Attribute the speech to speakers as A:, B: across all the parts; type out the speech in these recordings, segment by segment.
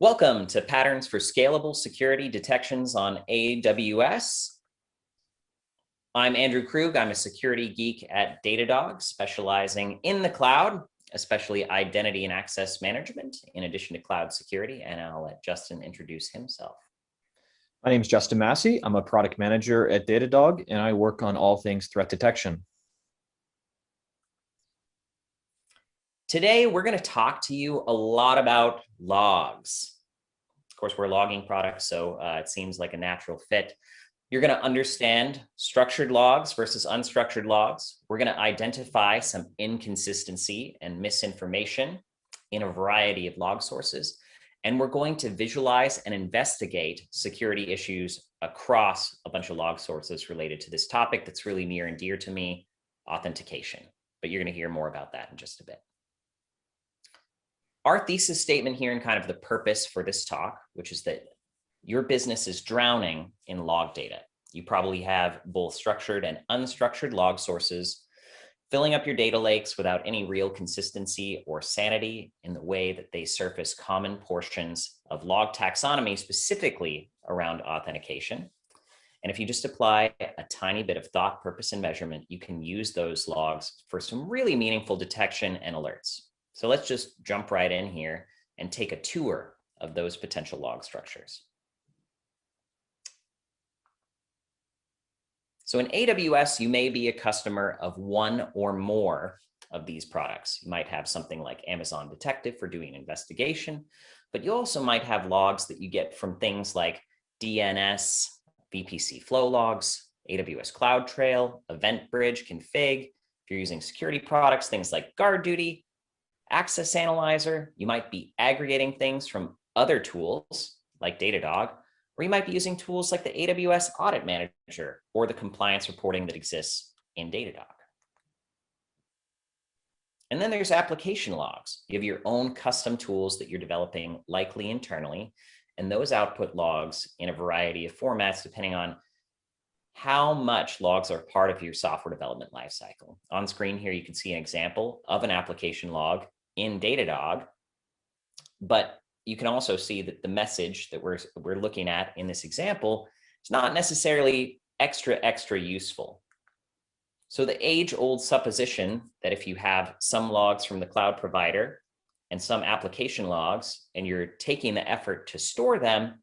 A: Welcome to Patterns for Scalable Security Detections on AWS. I'm Andrew Krug. I'm a security geek at Datadog, specializing in the cloud, especially identity and access management, in addition to cloud security. And I'll let Justin introduce himself.
B: My name is Justin Massey. I'm a product manager at Datadog, and I work on all things threat detection.
A: Today, we're going to talk to you a lot about logs. Of course, we're a logging product, so it seems like a natural fit. You're going to understand structured logs versus unstructured logs. We're going to identify some inconsistency and misinformation in a variety of log sources. And we're going to visualize and investigate security issues across a bunch of log sources related to this topic that's really near and dear to me, authentication. But you're going to hear more about that in just a bit. Our thesis statement here and kind of the purpose for this talk, which is that your business is drowning in log data. You probably have both structured and unstructured log sources filling up your data lakes without any real consistency or sanity in the way that they surface common portions of log taxonomy, specifically around authentication. And if you just apply a tiny bit of thought, purpose, and measurement, you can use those logs for some really meaningful detection and alerts. So let's just jump right in here and take a tour of those potential log structures. So in AWS, you may be a customer of one or more of these products. You might have something like Amazon Detective for doing investigation, but you also might have logs that you get from things like DNS, VPC flow logs, AWS CloudTrail, EventBridge, Config. If you're using security products, things like GuardDuty, Access Analyzer. You might be aggregating things from other tools like Datadog, or you might be using tools like the AWS Audit Manager or the compliance reporting that exists in Datadog. And then there's application logs. You have your own custom tools that you're developing, likely internally, and those output logs in a variety of formats depending on how much logs are part of your software development lifecycle. On screen here, you can see an example of an application log in Datadog, but you can also see that the message that we're looking at in this example is not necessarily extra useful. So the age-old supposition that if you have some logs from the cloud provider and some application logs, and you're taking the effort to store them,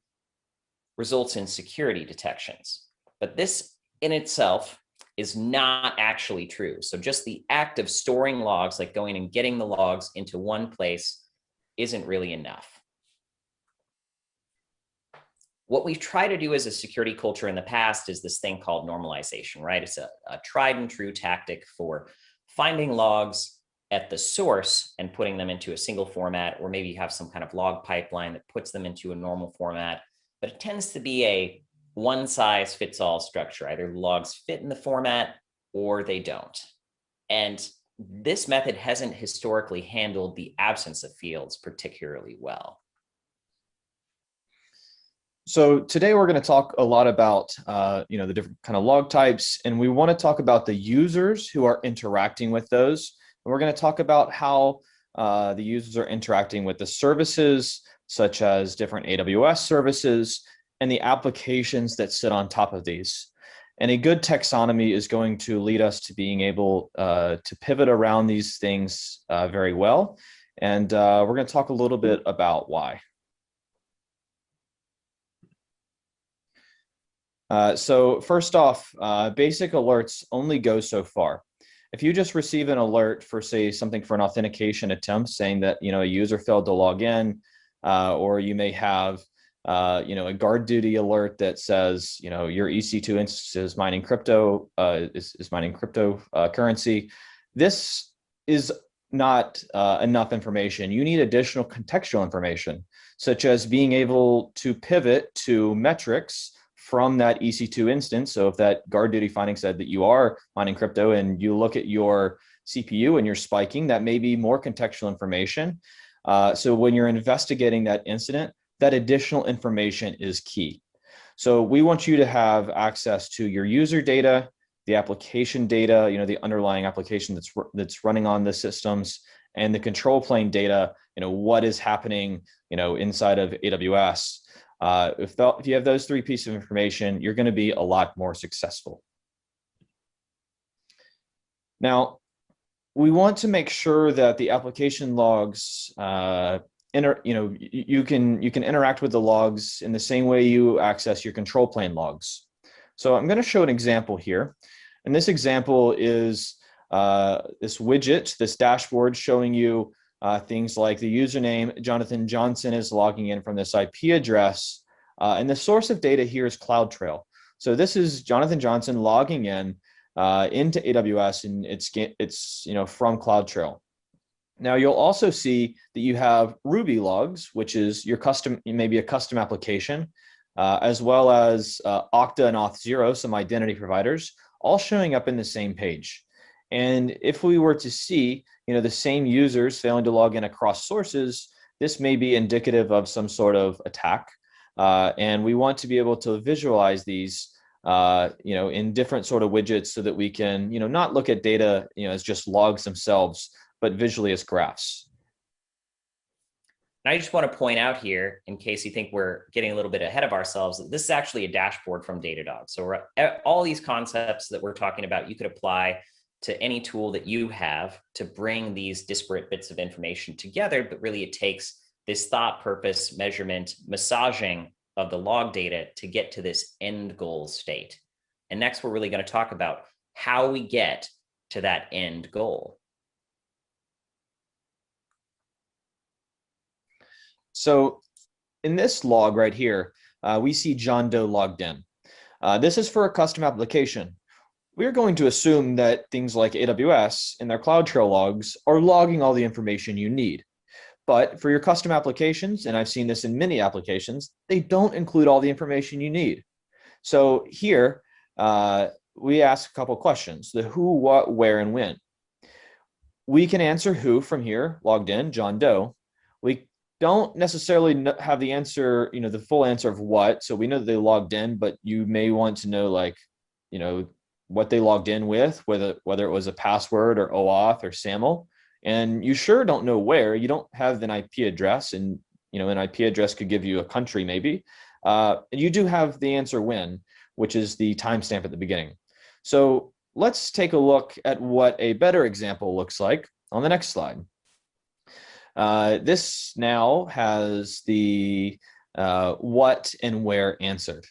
A: results in security detections. But this in itself is not actually true. So just the act of storing logs, like going and getting the logs into one place, isn't really enough. What we've tried to do as a security culture in the past is this thing called normalization, right? It's a tried and true tactic for finding logs at the source and putting them into a single format, or maybe you have some kind of log pipeline that puts them into a normal format, but it tends to be a one-size-fits-all structure. Either logs fit in the format or they don't. And this method hasn't historically handled the absence of fields particularly well.
B: So today we're going to talk a lot about the different kind of log types, and we want to talk about the users who are interacting with those. And we're going to talk about how the users are interacting with the services, such as different AWS services, and the applications that sit on top of these. And a good taxonomy is going to lead us to being able to pivot around these things very well. And we're going to talk a little bit about why. So first off, basic alerts only go so far. If you just receive an alert for, say, something for an authentication attempt saying that a user failed to log in, or you may have a GuardDuty alert that says, your EC2 instance is mining crypto, currency. This is not enough information. You need additional contextual information, such as being able to pivot to metrics from that EC2 instance. So if that GuardDuty finding said that you are mining crypto and you look at your CPU and you're spiking, that may be more contextual information. So when you're investigating that incident, that additional information is key. So we want you to have access to your user data, the application data, the underlying application that's running on the systems, and the control plane data, what is happening, inside of AWS. If you have those three pieces of information, you're going to be a lot more successful. Now, we want to make sure that the application logs, you can interact with the logs in the same way you access your control plane logs. So I'm going to show an example here. And this example is this widget, this dashboard showing you things like the username. Jonathan Johnson is logging in from this IP address. And the source of data here is CloudTrail. So this is Jonathan Johnson logging in into AWS, and it's from CloudTrail. Now you'll also see that you have Ruby logs, which is your custom, maybe a custom application, as well as Okta and Auth0, some identity providers, all showing up in the same page. And if we were to see, the same users failing to log in across sources, this may be indicative of some sort of attack. And we want to be able to visualize these, in different sort of widgets so that we can, not look at data, as just logs themselves, but visually as graphs.
A: And I just want to point out here, in case you think we're getting a little bit ahead of ourselves, that this is actually a dashboard from Datadog. So all these concepts that we're talking about, you could apply to any tool that you have to bring these disparate bits of information together, but really it takes this thought, purpose, measurement, massaging of the log data to get to this end goal state. And next, we're really going to talk about how we get to that end goal.
B: So in this log right here, we see John Doe logged in. This is for a custom application. We're going to assume that things like AWS and their CloudTrail logs are logging all the information you need. But for your custom applications, and I've seen this in many applications, they don't include all the information you need. So here, we ask a couple questions: the who, what, where, and when. We can answer who from here, logged in, John Doe. We don't necessarily have the answer, the full answer of what. So we know that they logged in, but you may want to know, like, what they logged in with, whether it was a password or OAuth or SAML. And you sure don't know where. You don't have an IP address, and an IP address could give you a country maybe. You do have the answer when, which is the timestamp at the beginning. So let's take a look at what a better example looks like on the next slide. This now has the what and where answered.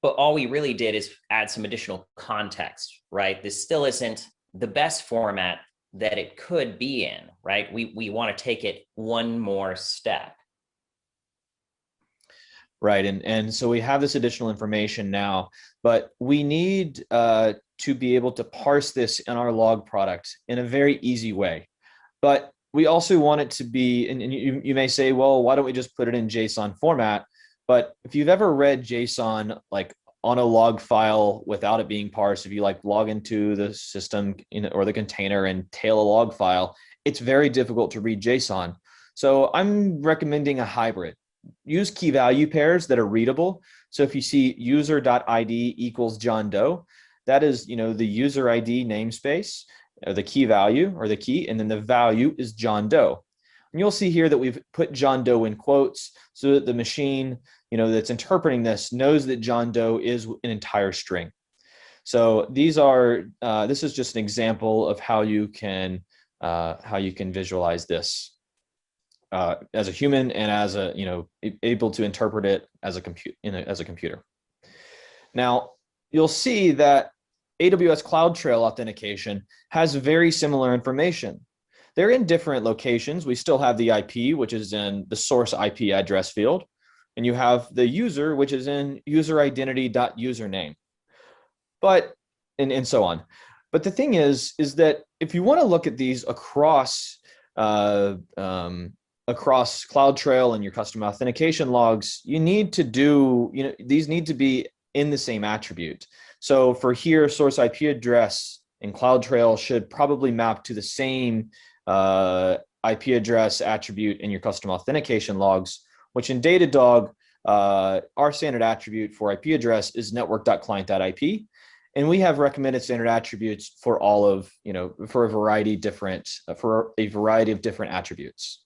A: But all we really did is add some additional context, right? This still isn't the best format that it could be in, right? We want to take it one more step.
B: Right, and so we have this additional information now, but we need to be able to parse this in our log product in a very easy way. But we also want it to be, and you may say, well, why don't we just put it in JSON format? But if you've ever read JSON like on a log file without it being parsed, if you like log into the system or the container and tail a log file, it's very difficult to read JSON. So I'm recommending a hybrid. Use key value pairs that are readable. So if you see user.id equals John Doe, that is, the user ID namespace, or the key value or the key, and then the value is John Doe. And you'll see here that we've put John Doe in quotes so that the machine, that's interpreting this knows that John Doe is an entire string. So this is just an example of how you can visualize this as a human and as a, able to interpret it as a computer. Now, you'll see that AWS CloudTrail authentication has very similar information. They're in different locations. We still have the IP, which is in the source IP address field, and you have the user, which is in user identity.username, and so on. But the thing is that if you want to look at these across CloudTrail and your custom authentication logs, you need to do, these need to be in the same attribute. So for here, source IP address in CloudTrail should probably map to the same IP address attribute in your custom authentication logs, which in Datadog, our standard attribute for IP address is network.client.ip. And we have recommended standard attributes for all of, for a variety of different attributes.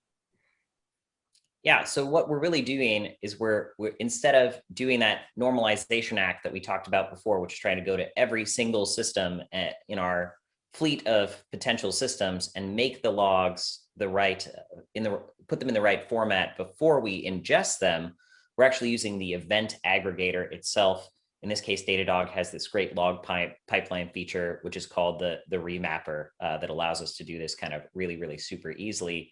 A: Yeah, so what we're really doing is we're instead of doing that normalization act that we talked about before, which is trying to go to every single system in our fleet of potential systems and make the logs put them in the right format before we ingest them, we're actually using the event aggregator itself. In this case, Datadog has this great log pipeline feature, which is called the remapper, that allows us to do this kind of really, really super easily.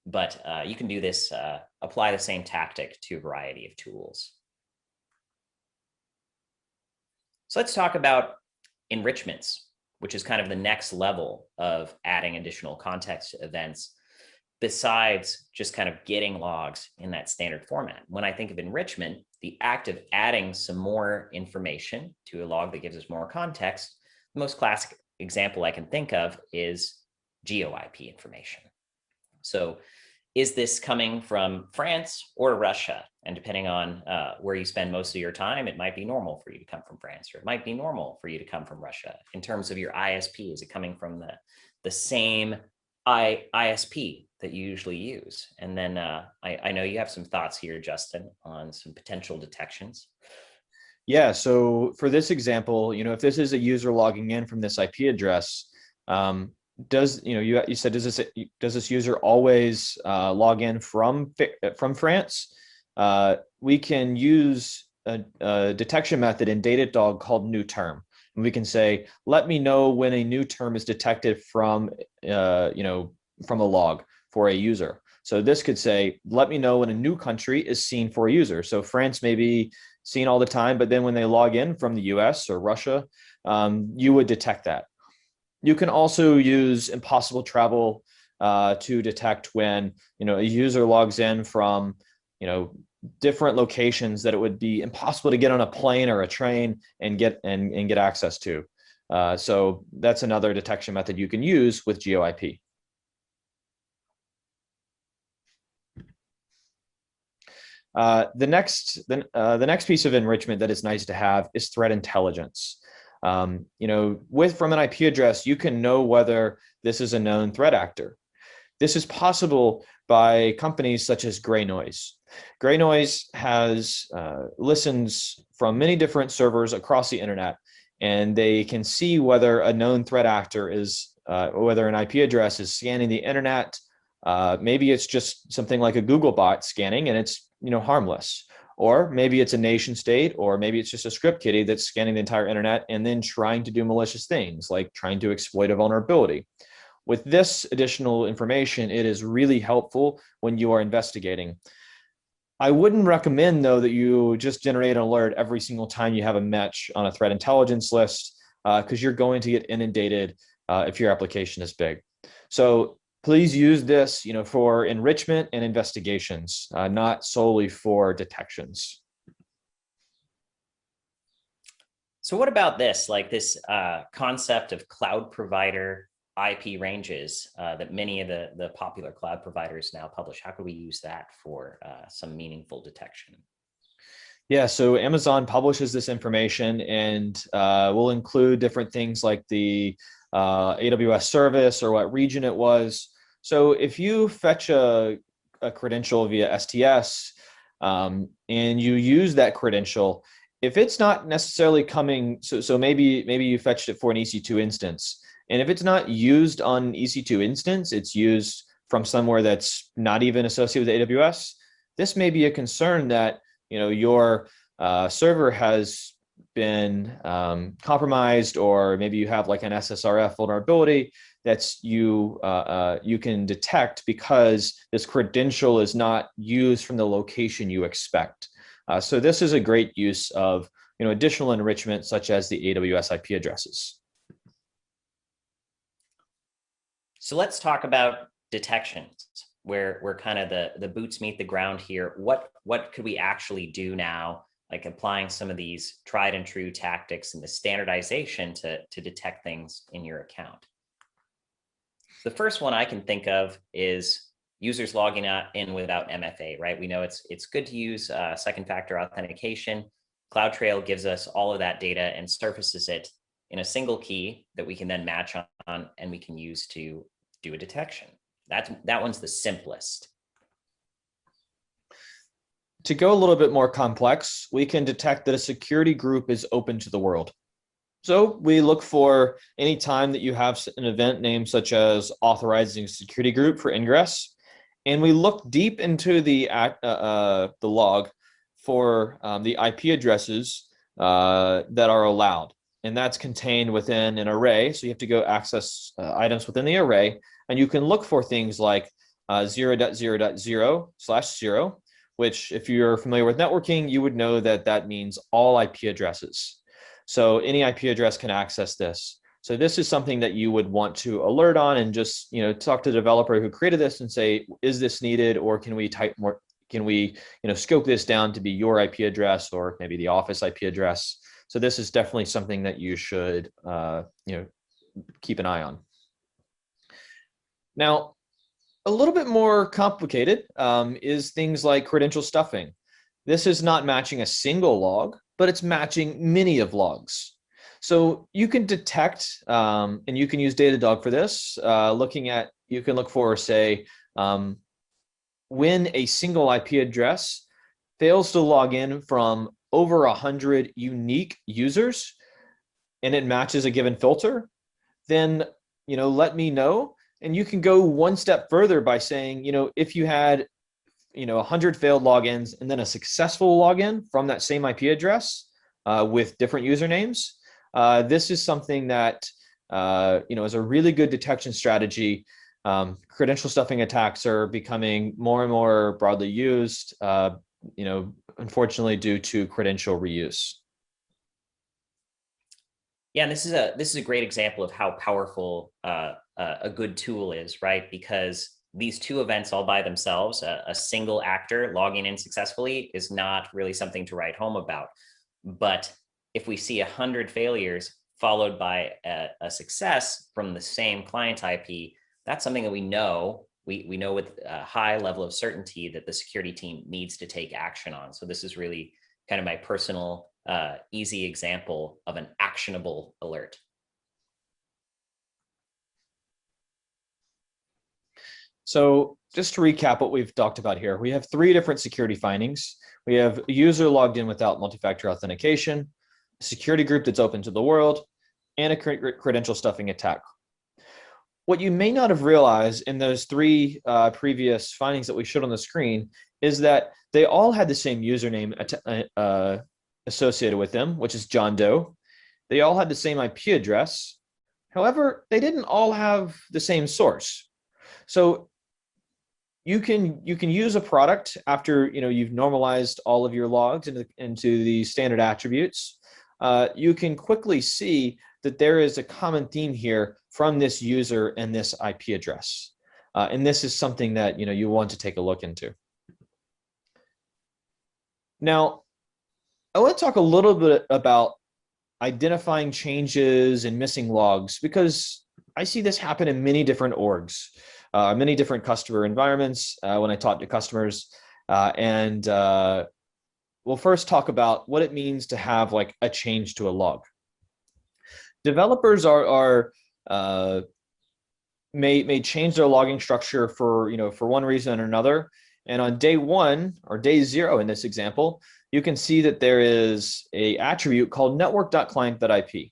A: But you can do this, apply the same tactic to a variety of tools. So let's talk about enrichments, which is kind of the next level of adding additional context to events, besides just kind of getting logs in that standard format. When I think of enrichment, the act of adding some more information to a log that gives us more context, the most classic example I can think of is GeoIP information. So is this coming from France or Russia? And depending on where you spend most of your time, it might be normal for you to come from France, or it might be normal for you to come from Russia. In terms of your ISP, is it coming from the same ISP that you usually use? And then I know you have some thoughts here, Justin, on some potential detections.
B: Yeah, so for this example, if this is a user logging in from this IP address, you said does this user always log in from France? We can use a detection method in Datadog called new term, and we can say, let me know when a new term is detected from from a log for a user. So this could say, let me know when a new country is seen for a user. So France may be seen all the time, but then when they log in from the US or Russia, you would detect that. You can also use impossible travel to detect when a user logs in from different locations that it would be impossible to get on a plane or a train and get access to. So that's another detection method you can use with GeoIP. The next piece of enrichment that is nice to have is threat intelligence. From an IP address, you can know whether this is a known threat actor. This is possible by companies such as Gray Noise. Gray Noise has listens from many different servers across the internet, and they can see whether a known threat actor is, whether an IP address is scanning the internet. Maybe it's just something like a Google bot scanning, and it's harmless. Or maybe it's a nation state, or maybe it's just a script kiddie that's scanning the entire internet and then trying to do malicious things, like trying to exploit a vulnerability. With this additional information, it is really helpful when you are investigating. I wouldn't recommend, though, that you just generate an alert every single time you have a match on a threat intelligence list, because you're going to get inundated if your application is big. So please use this, for enrichment and investigations, not solely for detections.
A: So what about this, like this concept of cloud provider IP ranges that many of the popular cloud providers now publish? How could we use that for some meaningful detection?
B: Yeah, so Amazon publishes this information and will include different things like the AWS service or what region it was. So if you fetch a credential via STS and you use that credential, if it's not necessarily coming, so maybe you fetched it for an EC2 instance, and if it's not used on an EC2 instance, it's used from somewhere that's not even associated with AWS, this may be a concern that your server has been compromised, or maybe you have like an SSRF vulnerability that's you can detect because this credential is not used from the location you expect. So this is a great use of additional enrichment, such as the AWS IP addresses.
A: So let's talk about detections, where kind of the boots meet the ground here. What could we actually do now, like applying some of these tried and true tactics and the standardization to detect things in your account? The first one I can think of is users logging in without MFA, right? We know it's good to use second factor authentication. CloudTrail gives us all of that data and surfaces it in a single key that we can then match on and we can use to do a detection. That one's the simplest.
B: To go a little bit more complex, we can detect that a security group is open to the world. So we look for any time that you have an event name such as authorizing a security group for ingress, and we look deep into the log for the IP addresses that are allowed, and that's contained within an array. So you have to go access items within the array, and you can look for things like 0.0.0/0, which if you're familiar with networking, you would know that that means all IP addresses. So any IP address can access this. So this is something that you would want to alert on and just, talk to the developer who created this and say, is this needed, or can we type more? Can we, scope this down to be your IP address or maybe the office IP address? So this is definitely something that you should, keep an eye on. Now, a little bit more complicated is things like credential stuffing. This is not matching a single log, but it's matching many of logs. So you can detect, and you can use Datadog for this, you can look for, say, when a single IP address fails to log in from over 100 unique users and it matches a given filter, then, let me know. And you can go one step further by saying, if you had 100 failed logins and then a successful login from that same IP address with different usernames, this is something that is a really good detection strategy. Credential stuffing attacks are becoming more and more broadly used, unfortunately due to credential reuse.
A: Yeah, and this is a great example of how powerful a good tool is, right? Because these two events all by themselves, a single actor logging in successfully is not really something to write home about. But if we see 100 failures followed by a success from the same client IP, that's something that we know with a high level of certainty that the security team needs to take action on. So this is really kind of my personal easy example of an actionable alert.
B: So just to recap what we've talked about here, we have 3 different security findings. We have a user logged in without multi-factor authentication, a security group that's open to the world, and a credential stuffing attack. What you may not have realized in those 3 previous findings that we showed on the screen is that they all had the same username associated with them, which is John Doe. They all had the same IP address. However, they didn't all have the same source. So you can use a product after you've normalized all of your logs into the standard attributes. You can quickly see that there is a common theme here from this user and this IP address, and this is something that you want to take a look into. Now, I want to talk a little bit about identifying changes and missing logs, because I see this happen in many different orgs. Many different customer environments when I talk to customers. And we'll first talk about what it means to have like a change to a log. Developers may change their logging structure for one reason or another. And on day 1 or day 0 in this example, you can see that there is a attribute called network.client.ip.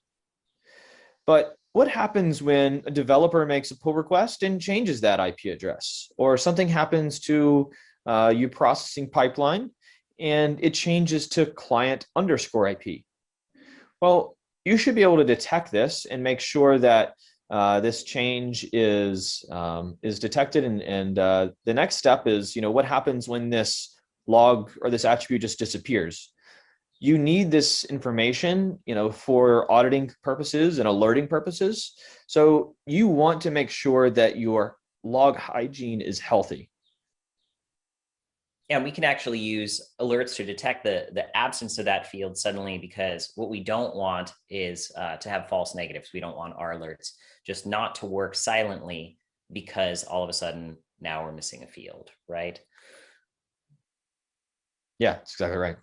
B: But what happens when a developer makes a pull request and changes that IP address, or something happens to your processing pipeline and it changes to client_IP? Well, you should be able to detect this and make sure that this change is detected. And the next step is, what happens when this log or this attribute just disappears? You need this information, for auditing purposes and alerting purposes. So you want to make sure that your log hygiene is healthy.
A: Yeah, we can actually use alerts to detect the absence of that field suddenly, because what we don't want is to have false negatives. We don't want our alerts just not to work silently because all of a sudden now we're missing a field, right?
B: Yeah, that's exactly right.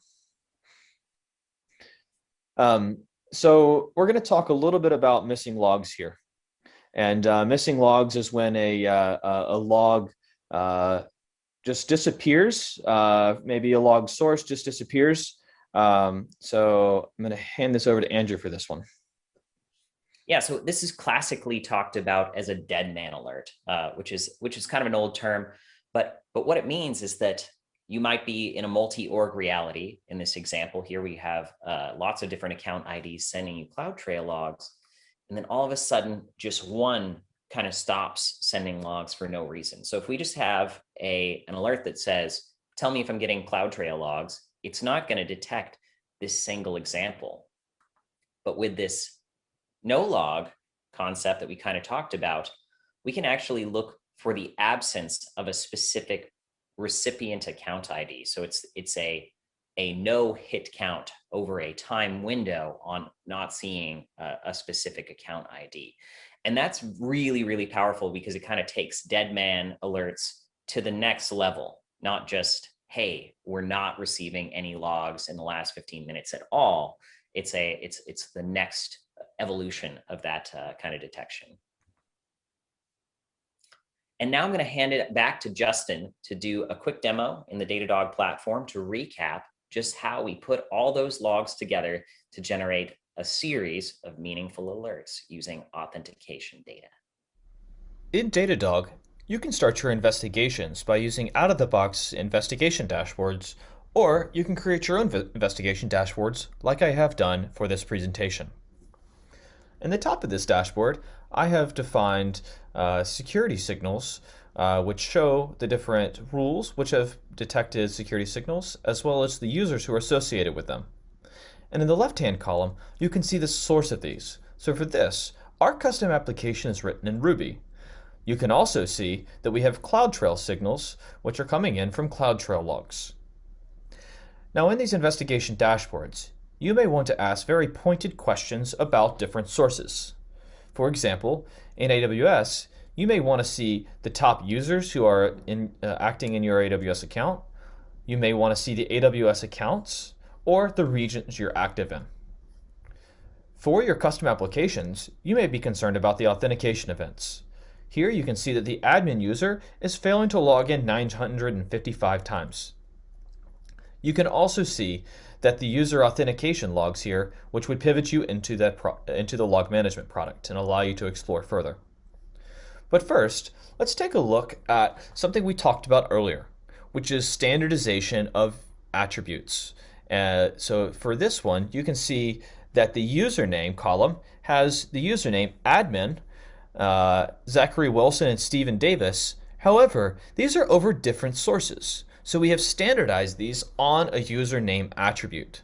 B: So we're going to talk a little bit about missing logs here. And missing logs is when a log just disappears. Maybe a log source just disappears. So I'm going to hand this over to Andrew for this one.
A: Yeah, so this is classically talked about as a dead man alert, which is kind of an old term, but what it means is that you might be in a multi-org reality. In this example here, we have lots of different account IDs sending you CloudTrail logs, and then all of a sudden, just one kind of stops sending logs for no reason. So if we just have an alert that says, "Tell me if I'm getting CloudTrail logs," it's not going to detect this single example. But with this no log concept that we kind of talked about, we can actually look for the absence of a specific recipient account ID. So it's a no hit count over a time window on not seeing a specific account ID. And that's really, really powerful because it kind of takes dead man alerts to the next level, not just, hey, we're not receiving any logs in the last 15 minutes at all. It's the next evolution of that kind of detection. And now I'm going to hand it back to Justin to do a quick demo in the Datadog platform to recap just how we put all those logs together to generate a series of meaningful alerts using authentication data.
C: In Datadog, you can start your investigations by using out-of-the-box investigation dashboards, or you can create your own investigation dashboards like I have done for this presentation. In the top of this dashboard, I have defined security signals, which show the different rules which have detected security signals, as well as the users who are associated with them. And in the left-hand column, you can see the source of these. So for this, our custom application is written in Ruby. You can also see that we have CloudTrail signals, which are coming in from CloudTrail logs. Now in these investigation dashboards, you may want to ask very pointed questions about different sources. For example, in AWS, you may want to see the top users who are acting in your AWS account. You may want to see the AWS accounts or the regions you're active in. For your custom applications, you may be concerned about the authentication events. Here you can see that the admin user is failing to log in 955 times. You can also see that the user authentication logs here, which would pivot you into the log management product and allow you to explore further. But first, let's take a look at something we talked about earlier, which is standardization of attributes. So for this one, you can see that the username column has the username admin, Zachary Wilson and Stephen Davis. However, these are over different sources. So we have standardized these on a username attribute.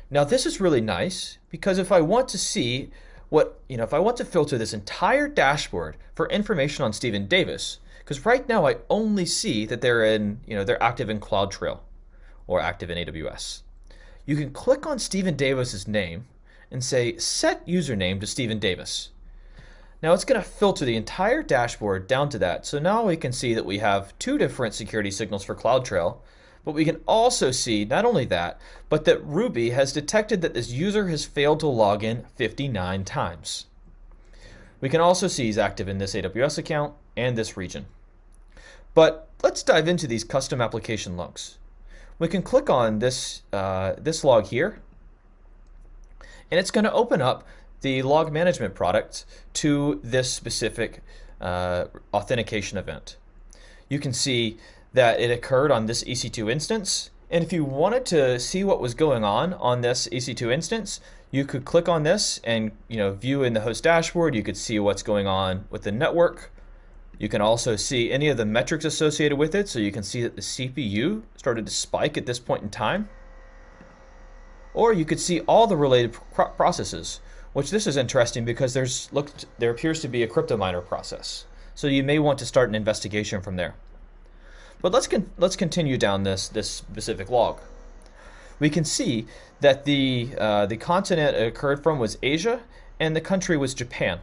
C: Now this is really nice because if I want to see if I want to filter this entire dashboard for information on Stephen Davis, because right now I only see that they're active in CloudTrail or active in AWS. You can click on Stephen Davis's name and say set username to Stephen Davis. Now it's going to filter the entire dashboard down to that. So now we can see that we have two different security signals for CloudTrail, but we can also see not only that, but that Ruby has detected that this user has failed to log in 59 times. We can also see he's active in this AWS account and this region. But let's dive into these custom application logs. We can click on this log here, and it's going to open up the log management product to this specific authentication event. You can see that it occurred on this EC2 instance, and if you wanted to see what was going on this EC2 instance, you could click on this and view in the host dashboard. You could see what's going on with the network. You can also see any of the metrics associated with it, so you can see that the CPU started to spike at this point in time. Or you could see all the related processes, which this is interesting because there appears to be a crypto miner process. So you may want to start an investigation from there. But let's continue down this specific log. We can see that the continent it occurred from was Asia and the country was Japan.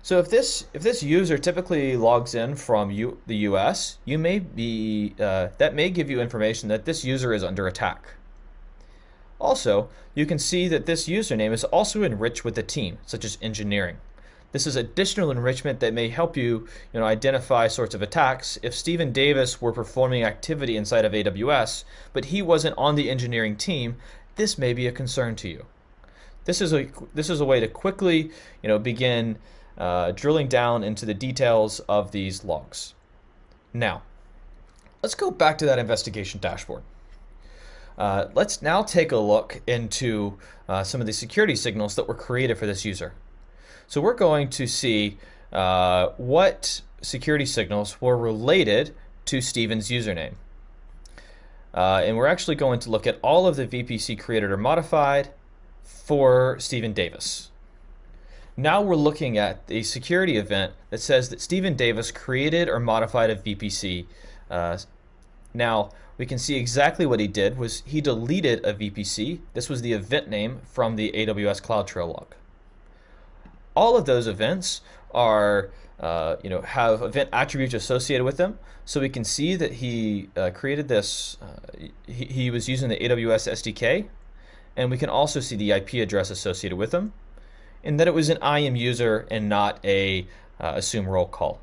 C: So if this user typically logs in from the US, that may give you information that this user is under attack. Also, you can see that this username is also enriched with a team, such as engineering. This is additional enrichment that may help you, identify sorts of attacks. If Stephen Davis were performing activity inside of AWS, but he wasn't on the engineering team, this may be a concern to you. This is a way to quickly, begin drilling down into the details of these logs. Now, let's go back to that investigation dashboard. Let's now take a look into some of the security signals that were created for this user. So we're going to see what security signals were related to Stephen's username. And we're actually going to look at all of the VPC created or modified for Stephen Davis. Now we're looking at the security event that says that Stephen Davis created or modified a VPC. Now we can see exactly what he did was he deleted a VPC. This was the event name from the AWS CloudTrail log. All of those events are, have event attributes associated with them. So we can see that he created this. He was using the AWS SDK, and we can also see the IP address associated with them, and that it was an IAM user and not a assume role call.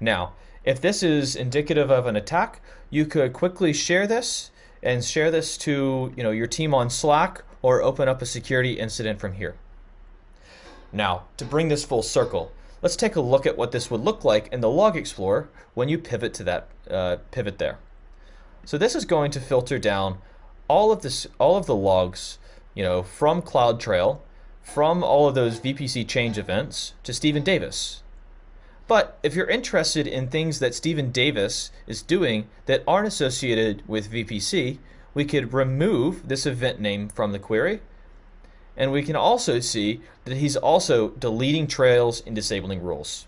C: Now, if this is indicative of an attack, you could quickly share this to your team on Slack, or open up a security incident from here. Now, to bring this full circle, let's take a look at what this would look like in the Log Explorer when you pivot to that pivot there. So this is going to filter down all of the logs, from CloudTrail, from all of those VPC change events to Stephen Davis. But if you're interested in things that Stephen Davis is doing that aren't associated with VPC, we could remove this event name from the query. And we can also see that he's also deleting trails and disabling rules.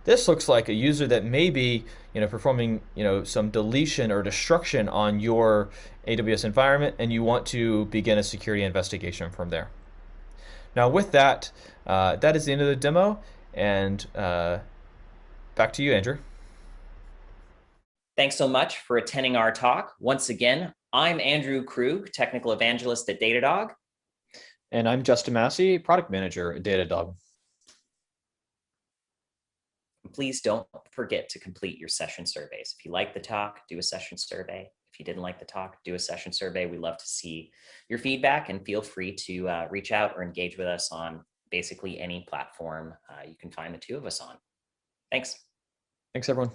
C: This looks like a user that may be, performing, some deletion or destruction on your AWS environment, and you want to begin a security investigation from there. Now, with that, that is the end of the demo, and back to you, Andrew.
A: Thanks so much for attending our talk. Once again, I'm Andrew Krug, Technical Evangelist at Datadog.
B: And I'm Justin Massey, Product Manager at Datadog.
A: Please don't forget to complete your session surveys. If you like the talk, do a session survey. If you didn't like the talk, do a session survey. We love to see your feedback, and feel free to reach out or engage with us on basically any platform you can find the two of us on. Thanks.
B: Thanks, everyone.